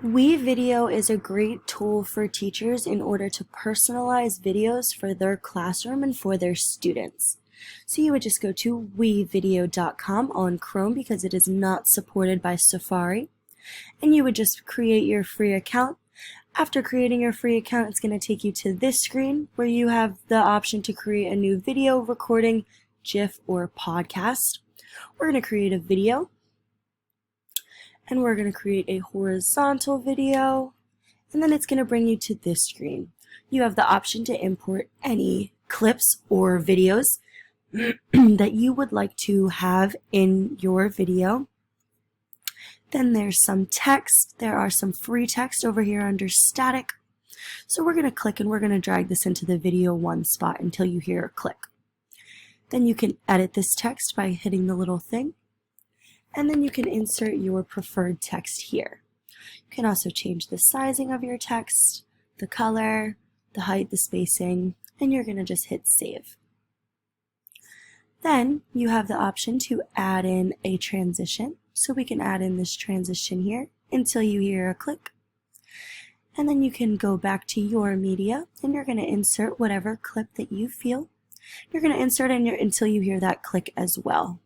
WeVideo is a great tool for teachers in order to personalize videos for their classroom and for their students. So you would just go to wevideo.com on Chrome because it is not supported by Safari. And you would just create your free account. After creating your free account, it's going to take you to this screen where you have the option to create a new video, recording, GIF, or podcast. We're going to create a video. And we're going to create a horizontal video, and then it's going to bring you to this screen. You have the option to import any clips or videos that you would like to have in your video. Then there's some text. There are some free text over here under static. So we're going to click and we're going to drag this into the video one spot until you hear a click. Then you can edit this text by hitting the little thing. And then you can insert your preferred text here. You can also change the sizing of your text, the color, the height, the spacing, and you're going to just hit save. Then you have the option to add in a transition. So we can add in this transition here until you hear a click. And then you can go back to your media and you're going to insert whatever clip that you feel. You're going to insert in until you hear that click as well.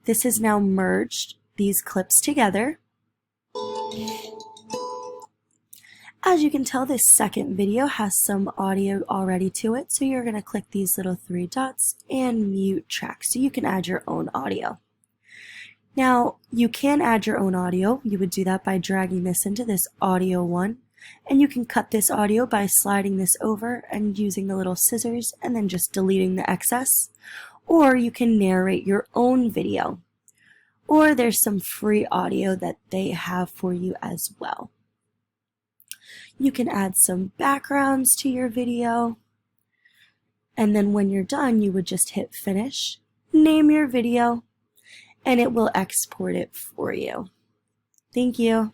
This has now merged these clips together. As you can tell, this second video has some audio already to it, so you're going to click these little three dots and mute track so you can add your own audio. Now, you can add your own audio. You would do that by dragging this into this audio one, and you can cut this audio by sliding this over and using the little scissors and then just deleting the excess. Or you can narrate your own video. Or there's some free audio that they have for you as well. You can add some backgrounds to your video. And then when you're done, you would just hit finish, name your video, and it will export it for you. Thank you.